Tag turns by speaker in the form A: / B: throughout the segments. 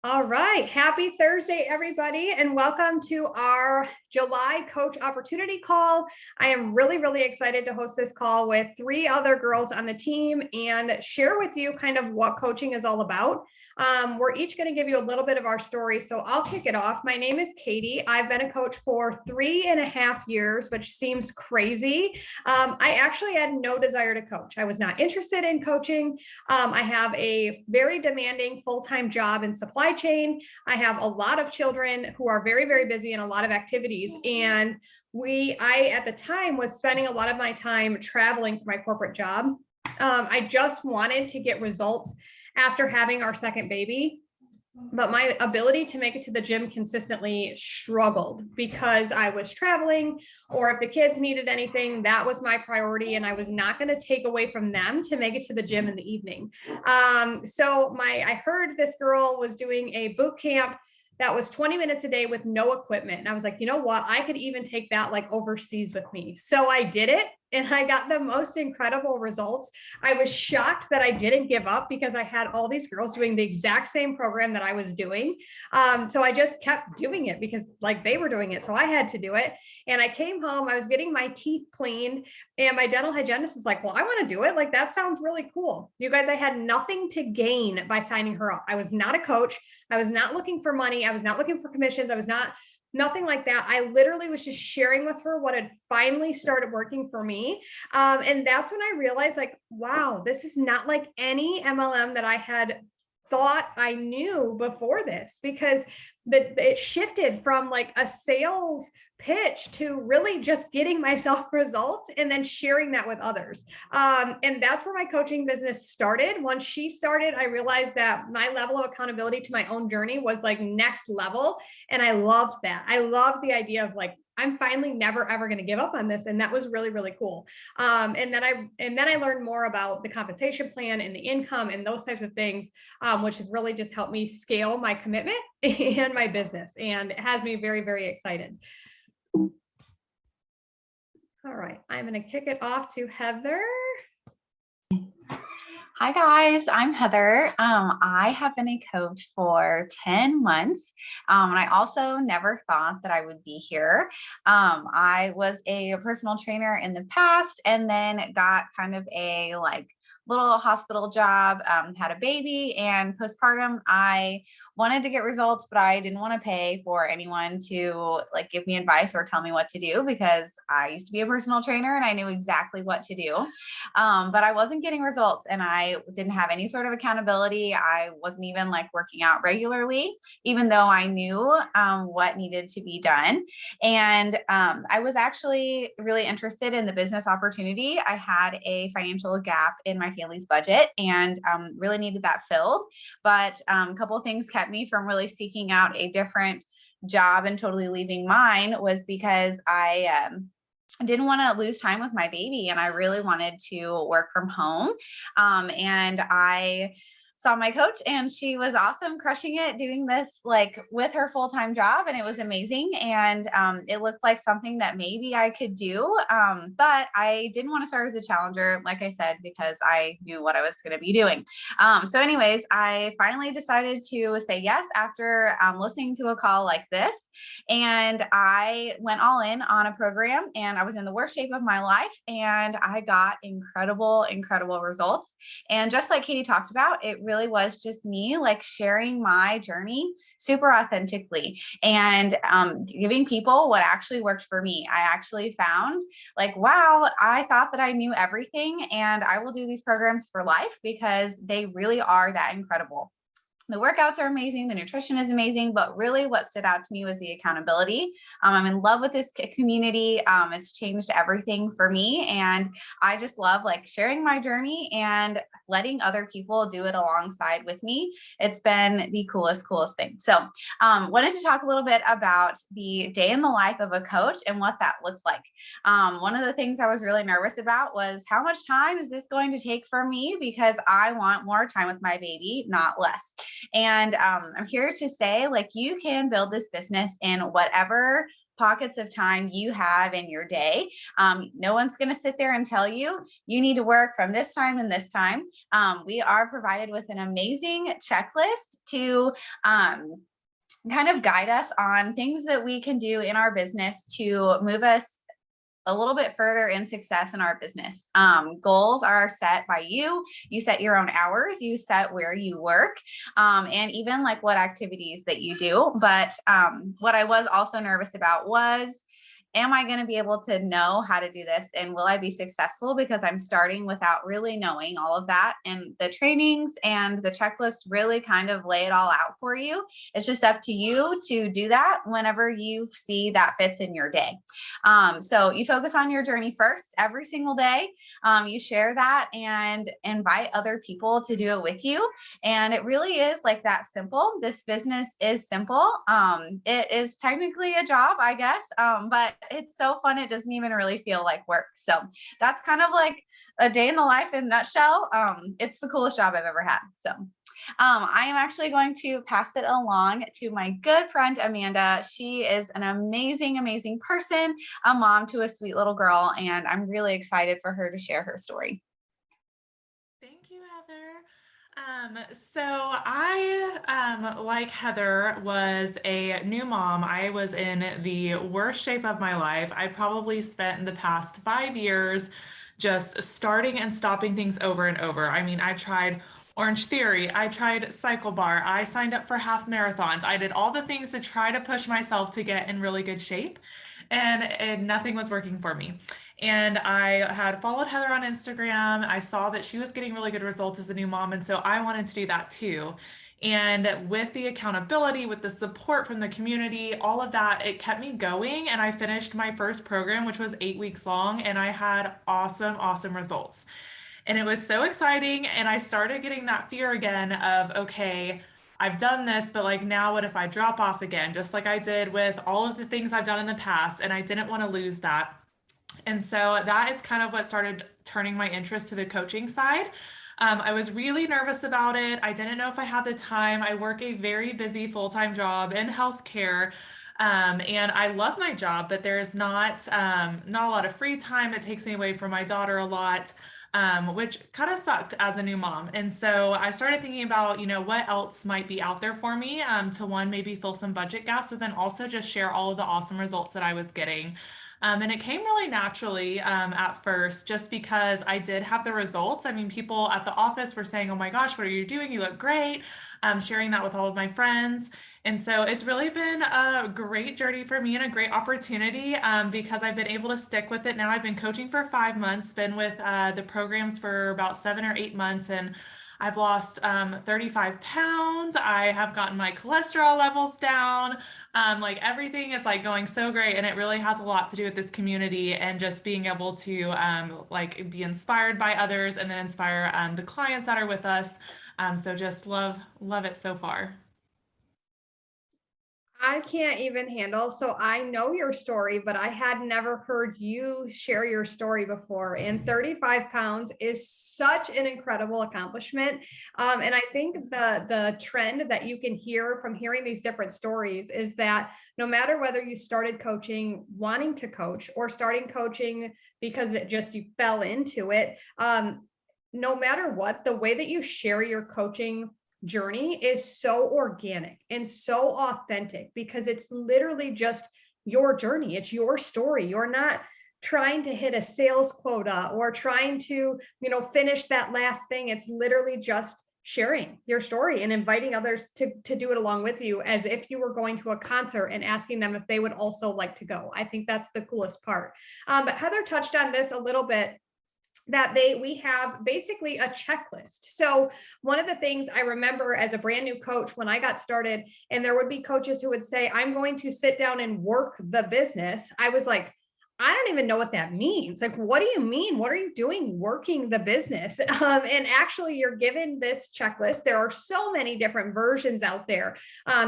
A: All right. Happy Thursday, everybody, and welcome to our July Coach Opportunity Call. I am really excited to host this call with three other girls on the team and share with you kind of what coaching is all about. We're each going to give you a little bit of our story. So I'll kick it off. My name is Katie. I've been a coach for 3.5 years, which seems crazy. I actually had no desire to coach. I was not interested in coaching. I have a very demanding full-time job in supply chain. I have a lot of children who are very busy in a lot of activities. And I at the time was spending a lot of my time traveling for my corporate job. I just wanted to get results after having our second baby. But my ability to make it to the gym consistently struggled because I was traveling, or if the kids needed anything, that was my priority. And I was not going to take away from them to make it to the gym in the evening. I heard this girl was doing a boot camp that was 20 minutes a day with no equipment. And I was like, you know what? I could even take that like overseas with me. So I did it. And I got the most incredible results. I was shocked that I didn't give up because I had all these girls doing the exact same program that I was doing. So I just kept doing it because like they were doing it. So I had to do it. And I came home, I was getting my teeth cleaned, and my dental hygienist is like, well, I want to do it. Like, that sounds really cool. You guys, I had nothing to gain by signing her up. I was not a coach. I was not looking for money. I was not looking for commissions. I was nothing like that. I literally was just sharing with her what had finally started working for me. And that's when I realized, like, wow, this is not like any MLM that I had thought I knew before this, because it shifted from like a sales pitch to really just getting myself results and then sharing that with others. And that's where my coaching business started. Once she started, I realized that my level of accountability to my own journey was like next level. And I loved that. I loved the idea of like, I'm finally never, ever going to give up on this. And that was really cool. And then I learned more about the compensation plan and the income and those types of things, which has really just helped me scale my commitment and my business. And it has me very excited. All right, I'm going to kick it off to Heather.
B: Hi guys, I'm Heather. I have been a coach for 10 months. And I also never thought that I would be here. I was a personal trainer in the past and then got kind of a little hospital job, had a baby, and postpartum, I wanted to get results, but I didn't want to pay for anyone to like give me advice or tell me what to do because I used to be a personal trainer and I knew exactly what to do. But I wasn't getting results and I didn't have any sort of accountability. I wasn't even like working out regularly, even though I knew what needed to be done. And I was actually really interested in the business opportunity. I had a financial gap in my family's budget and really needed that filled. But a couple of things kept me from really seeking out a different job and totally leaving mine was because I didn't want to lose time with my baby and I really wanted to work from home. And I saw my coach and she was awesome, crushing it, doing this like with her full-time job. And it was amazing. And it looked like something that maybe I could do. But I didn't want to start as a challenger, like I said, because I knew what I was going to be doing. So anyways, I finally decided to say yes after listening to a call like this. And I went all in on a program and I was in the worst shape of my life. And I got incredible results. And just like Katie talked about, it really was just me like sharing my journey super authentically and giving people what actually worked for me. I actually found like, wow, I thought that I knew everything and I will do these programs for life because they really are that incredible. The workouts are amazing. The nutrition is amazing, but really what stood out to me was the accountability. I'm in love with this community. It's changed everything for me. And I just love like sharing my journey and letting other people do it alongside with me. It's been the coolest thing. So wanted to talk a little bit about the day in the life of a coach and what that looks like. One of the things I was really nervous about was how much time is this going to take for me? Because I want more time with my baby, not less. And I'm here to say, like, you can build this business in whatever pockets of time you have in your day. No one's going to sit there and tell you, you need to work from this time and this time. We are provided with an amazing checklist to kind of guide us on things that we can do in our business to move us a little bit further in success in our business. Goals are set by you. You set your own hours, you set where you work, and even like what activities that you do. But what I was also nervous about was, am I going to be able to know how to do this? And will I be successful? Because I'm starting without really knowing all of that. And the trainings and the checklist really kind of lay it all out for you. It's just up to you to do that whenever you see that fits in your day. So you focus on your journey first every single day. You share that and invite other people to do it with you. And it really is like that simple. This business is simple. It is technically a job, I guess, but it's so fun. It doesn't even really feel like work. So that's kind of like a day in the life in a nutshell. It's the coolest job I've ever had. So I am actually going to pass it along to my good friend, Amanda. She is an amazing, amazing person, a mom to a sweet little girl, and I'm really excited for her to share her story.
C: Thank you, Heather. So I, like Heather, was a new mom. I was in the worst shape of my life. I probably spent the past 5 years just starting and stopping things over and over. I mean, I tried Orange Theory, I tried Cycle Bar, I signed up for half marathons. I did all the things to try to push myself to get in really good shape, and nothing was working for me. And I had followed Heather on Instagram. I saw that she was getting really good results as a new mom. And so I wanted to do that too. And with the accountability, with the support from the community, all of that, it kept me going. And I finished my first program, which was 8 weeks long, and I had awesome, awesome results. And it was so exciting. And I started getting that fear again of, okay, I've done this, but like now what if I drop off again, just like I did with all of the things I've done in the past, and I didn't want to lose that. And so that is kind of what started turning my interest to the coaching side. I was really nervous about it. I didn't know if I had the time. I work a very busy full-time job in healthcare. And I love my job, but there's not a lot of free time. It takes me away from my daughter a lot, which kind of sucked as a new mom. And so I started thinking about, what else might be out there for me, to one, maybe fill some budget gaps, but then also just share all of the awesome results that I was getting. And it came really naturally at first, just because I did have the results. I mean, people at the office were saying, "Oh my gosh, what are you doing? You look great." Sharing that with all of my friends. And so it's really been a great journey for me and a great opportunity because I've been able to stick with it now. I've been coaching for 5 months, been with the programs for about 7 or 8 months, and I've lost 35 pounds. I have gotten my cholesterol levels down. Like everything is like going so great, and it really has a lot to do with this community and just being able to like be inspired by others and then inspire the clients that are with us. So just love it so far.
A: I can't even handle. So I know your story, but I had never heard you share your story before. And 35 pounds is such an incredible accomplishment. And I think the trend that you can hear from hearing these different stories is that no matter whether you started coaching wanting to coach or starting coaching because you fell into it, no matter what, the way that you share your coaching journey is so organic and so authentic because it's literally just your journey. It's your story. You're not trying to hit a sales quota or trying to, finish that last thing. It's literally just sharing your story and inviting others to do it along with you as if you were going to a concert and asking them if they would also like to go. I think that's the coolest part. But Heather touched on this a little bit, that we have basically a checklist. So one of the things I remember as a brand new coach when I got started, and there would be coaches who would say, "I'm going to sit down and work the business." I was like, I don't even know what that means. Like, what do you mean? What are you doing working the business? And actually, you're given this checklist. There are so many different versions out there.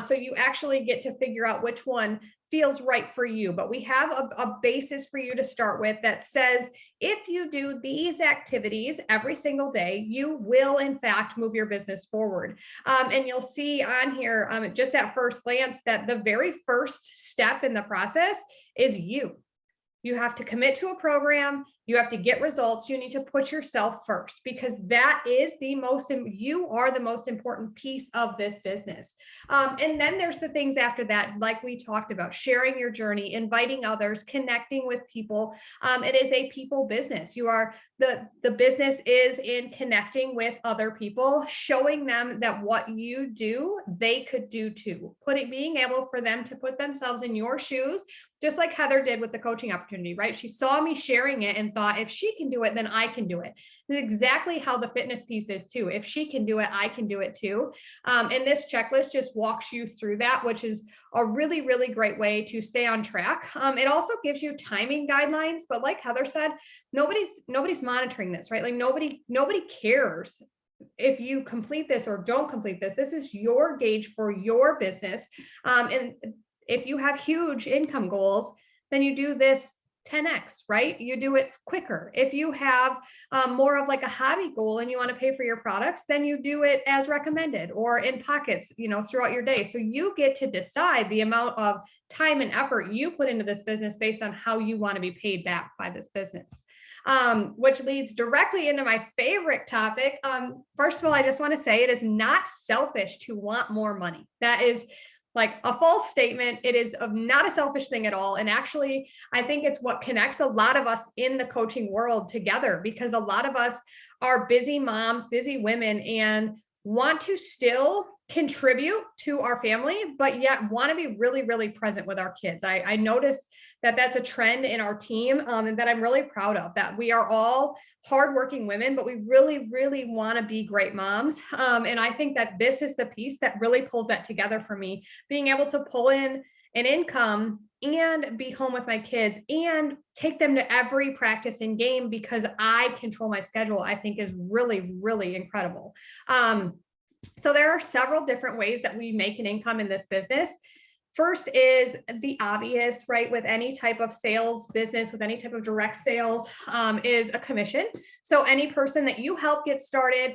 A: So you actually get to figure out which one feels right for you. But we have a basis for you to start with that says if you do these activities every single day, you will, in fact, move your business forward. And you'll see on here, just at first glance, that the very first step in the process is you. You have to commit to a program. You have to get results. You need to put yourself first because that is you are the most important piece of this business. And then there's the things after that, like we talked about, sharing your journey, inviting others, connecting with people. It is a people business. The business is in connecting with other people, showing them that what you do, they could do too. Being able for them to put themselves in your shoes, just like Heather did with the coaching opportunity, right? She saw me sharing it and thought, if she can do it, then I can do it. That's exactly how the fitness piece is too. If she can do it, I can do it too. And this checklist just walks you through that, which is a really, really great way to stay on track. It also gives you timing guidelines, but like Heather said, nobody's monitoring this, right? Like nobody cares if you complete this or don't complete this. This is your gauge for your business. And if you have huge income goals, then you do this 10x, right? You do it quicker. If you have more of like a hobby goal and you want to pay for your products, then you do it as recommended or in pockets, throughout your day. So you get to decide the amount of time and effort you put into this business based on how you want to be paid back by this business. Which leads directly into my favorite topic. First of all, I just want to say it is not selfish to want more money. That is like a false statement. It is not a selfish thing at all. And actually, I think it's what connects a lot of us in the coaching world together, because a lot of us are busy moms, busy women, and want to still contribute to our family, but yet want to be really, really present with our kids. I noticed that that's a trend in our team, and that I'm really proud of, that we are all hardworking women, but we really, really want to be great moms. And I think that this is the piece that really pulls that together for me, being able to pull in an income and be home with my kids and take them to every practice and game because I control my schedule, I think is really, really incredible. So there are several different ways that we make an income in this business. First is the obvious, right? With any type of sales business, with any type of direct sales, is a commission. So any person that you help get started,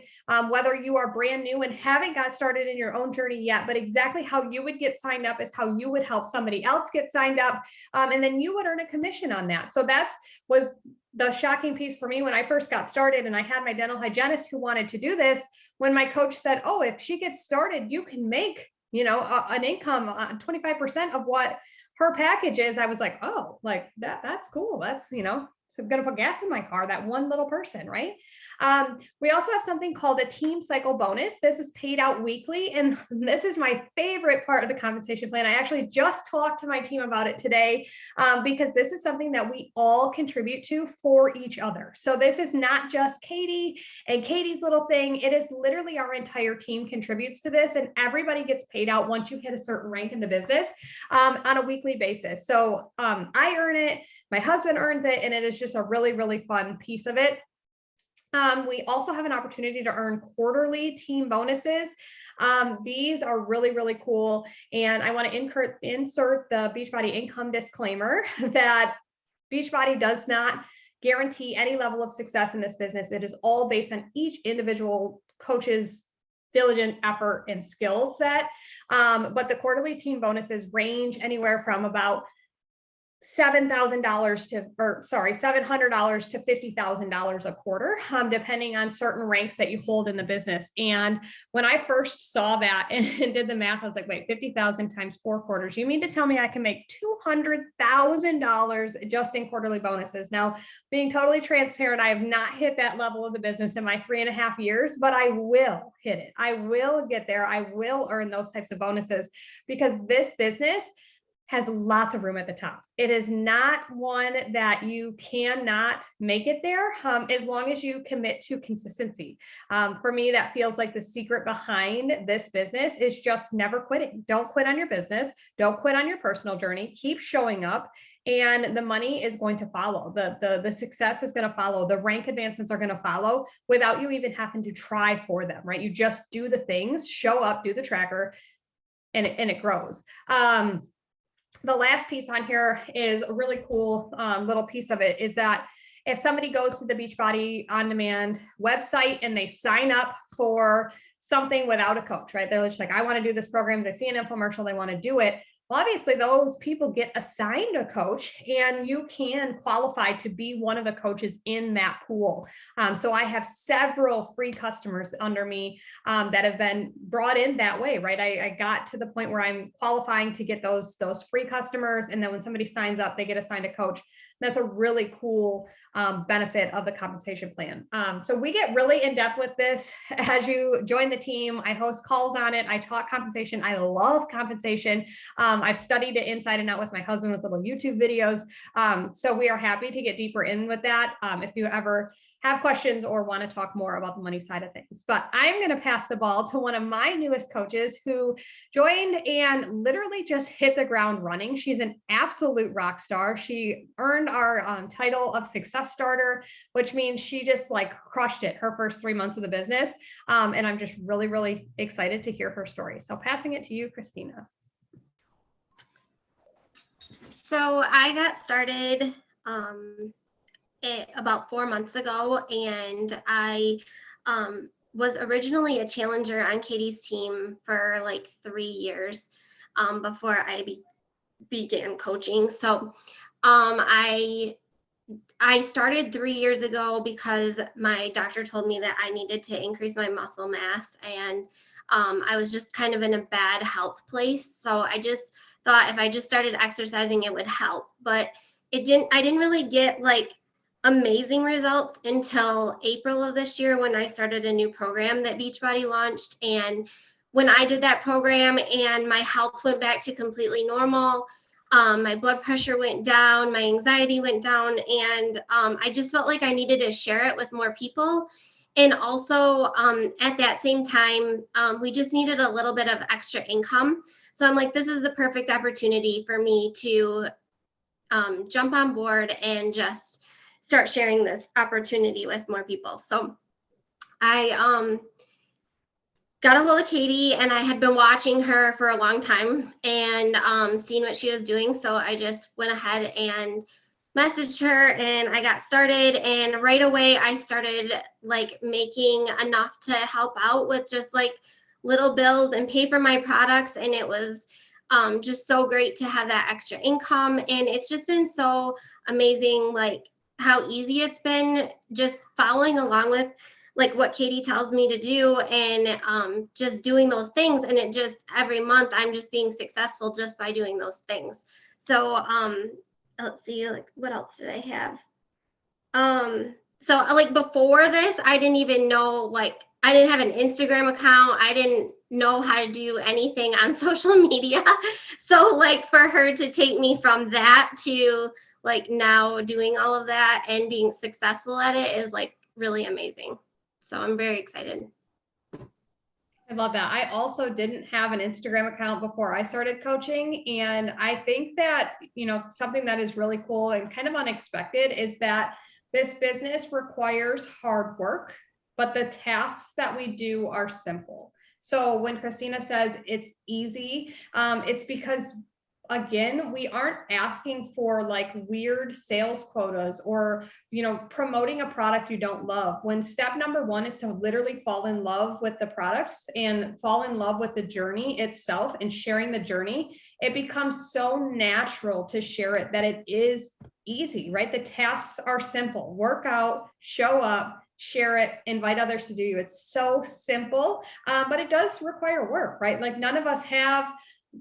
A: whether you are brand new and haven't got started in your own journey yet, but exactly how you would get signed up is how you would help somebody else get signed up. And then you would earn a commission on that. So was the shocking piece for me when I first got started, and I had my dental hygienist who wanted to do this. When my coach said, oh, if she gets started, you can make an income on 25% of what her package is. I was like, oh, like that's cool. That's, so I'm going to put gas in my car, that one little person, right? We also have something called a team cycle bonus. This is paid out weekly. And this is my favorite part of the compensation plan. I actually just talked to my team about it today, because this is something that we all contribute to for each other. So this is not just Katie and Katie's little thing. It is literally our entire team contributes to this, and everybody gets paid out once you hit a certain rank in the business, on a weekly basis. So I earn it, my husband earns it, and it is just a really, really fun piece of it. We also have an opportunity to earn quarterly team bonuses. These are really, really cool. And I want to insert the Beachbody income disclaimer that Beachbody does not guarantee any level of success in this business. It is all based on each individual coach's diligent effort and skill set. But the quarterly team bonuses range anywhere from about $700 to $50,000 a quarter, depending on certain ranks that you hold in the business. And when I first saw that and did the math, I was like, wait, 50,000 times 4 quarters. You mean to tell me I can make $200,000 just in quarterly bonuses? Now, being totally transparent, I have not hit that level of the business in my 3.5 years, but I will hit it. I will get there. I will earn those types of bonuses because this business, has lots of room at the top. It is not one that you cannot make it there as long as you commit to consistency. For me, that feels like the secret behind this business is just never quitting. Don't quit on your business. Don't quit on your personal journey. Keep showing up, and the money is going to follow. The success is going to follow. The rank advancements are going to follow without you even having to try for them, right? You just do the things, show up, do the tracker, and it grows. The last piece on here is a really cool little piece of it, is that if somebody goes to the Beachbody On Demand website and they sign up for something without a coach, right? They're just like, I want to do this program. They see an infomercial, they want to do it. Well, obviously those people get assigned a coach, and you can qualify to be one of the coaches in that pool. So I have several free customers under me that have been brought in that way, right? I got to the point where I'm qualifying to get those free customers. And then when somebody signs up, they get assigned a coach. That's a really cool benefit of the compensation plan. So we get really in depth with this as you join the team. I host calls on it. I talk compensation. I love compensation. I've studied it inside and out with my husband with little YouTube videos. So we are happy to get deeper in with that if you ever have questions or want to talk more about the money side of things. But I'm going to pass the ball to one of my newest coaches who joined and literally just hit the ground running. She's an absolute rock star. She earned our title of success starter, which means she just like crushed it her first 3 months of the business. And I'm just really, really excited to hear her story. So passing it to you, Christina.
D: So I got started about 4 months ago, and I was originally a challenger on Katie's team for like 3 years before I began coaching. So I started 3 years ago because my doctor told me that I needed to increase my muscle mass, and I was just kind of in a bad health place. So I just thought if I just started exercising, it would help. But I didn't really get like amazing results until April of this year, when I started a new program that Beachbody launched. And when I did that program and my health went back to completely normal, my blood pressure went down, my anxiety went down, and I just felt like I needed to share it with more people. And also at that same time, we just needed a little bit of extra income. So I'm like, this is the perfect opportunity for me to jump on board and just start sharing this opportunity with more people. So I got a hold of Katie, and I had been watching her for a long time and seeing what she was doing. So I just went ahead and messaged her, and I got started. And right away I started like making enough to help out with just like little bills and pay for my products. And it was just so great to have that extra income. And it's just been so amazing, like how easy it's been just following along with like what Katie tells me to do, and just doing those things. And it just every month I'm just being successful just by doing those things. So let's see, like what else did I have? So like before this, I didn't even know, like I didn't have an Instagram account. I didn't know how to do anything on social media. So like for her to take me from that to like now doing all of that and being successful at it is like really amazing. So I'm very excited.
A: I love that. I also didn't have an Instagram account before I started coaching. And I think that, something that is really cool and kind of unexpected is that this business requires hard work, but the tasks that we do are simple. So when Christina says it's easy, it's because, again, we aren't asking for like weird sales quotas or, promoting a product you don't love. When step number one is to literally fall in love with the products and fall in love with the journey itself and sharing the journey, it becomes so natural to share it that it is easy, right? The tasks are simple. Work out, show up, share it, invite others to do you. It's so simple, but it does require work, right? Like none of us have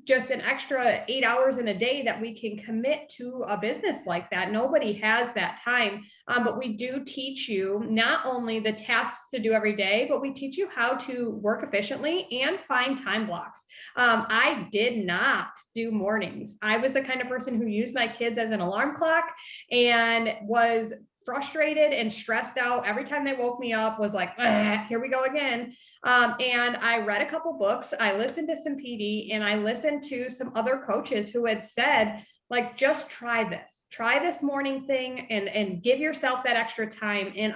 A: just an extra 8 hours in a day that we can commit to a business like that. Nobody has that time. But we do teach you not only the tasks to do every day, but we teach you how to work efficiently and find time blocks. I did not do mornings. I was the kind of person who used my kids as an alarm clock and was frustrated and stressed out every time they woke me up, was like, here we go again. And I read a couple books, I listened to some PD, and I listened to some other coaches who had said, like, just try this morning thing and give yourself that extra time. And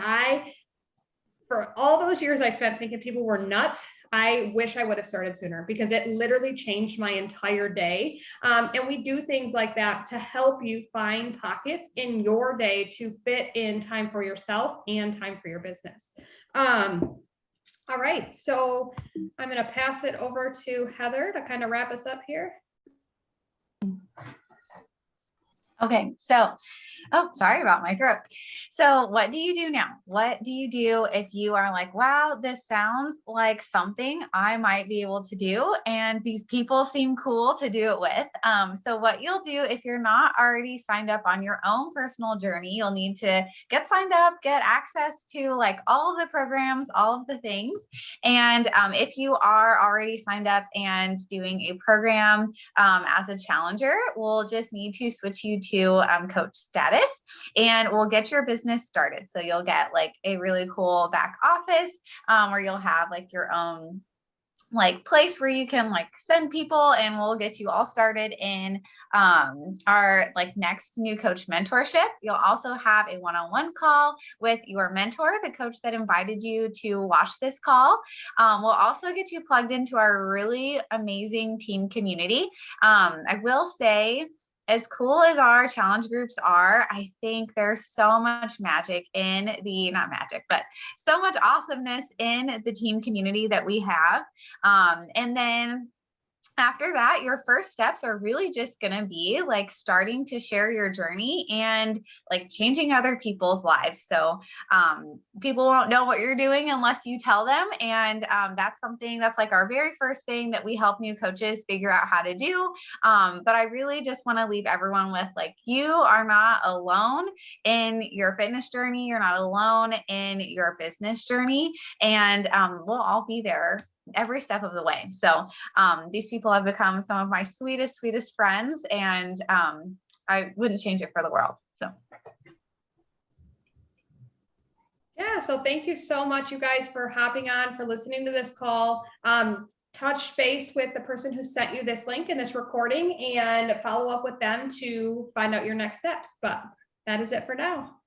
A: for all those years I spent thinking people were nuts, I wish I would have started sooner, because it literally changed my entire day. And we do things like that to help you find pockets in your day to fit in time for yourself and time for your business. All right, so I'm going to pass it over to Heather to kind of wrap us up here.
B: Okay, so, oh, sorry about my throat. So what do you do now? What do you do if you are like, wow, this sounds like something I might be able to do, and these people seem cool to do it with? So what you'll do, if you're not already signed up on your own personal journey, you'll need to get signed up, get access to like all of the programs, all of the things. And if you are already signed up and doing a program as a challenger, we'll just need to switch you to coach status, and we'll get your business started. So you'll get like a really cool back office where you'll have like your own like place where you can like send people, and we'll get you all started in our like next new coach mentorship. You'll also have a one-on-one call with your mentor, the coach that invited you to watch this call. We'll also get you plugged into our really amazing team community. I will say, as cool as our challenge groups are, I think there's so much magic in not magic, but so much awesomeness in the team community that we have. And then after that, your first steps are really just going to be like starting to share your journey and like changing other people's lives. So people won't know what you're doing unless you tell them. And that's something that's like our very first thing that we help new coaches figure out how to do. But I really just want to leave everyone with like, you are not alone in your fitness journey. You're not alone in your business journey. And we'll all be there every step of the way. So these people have become some of my sweetest friends, and I wouldn't change it for the world. So
A: Yeah, so thank you so much, you guys, for hopping on, for listening to this call. Touch base with the person who sent you this link and this recording, and follow up with them to find out your next steps. But that is it for now.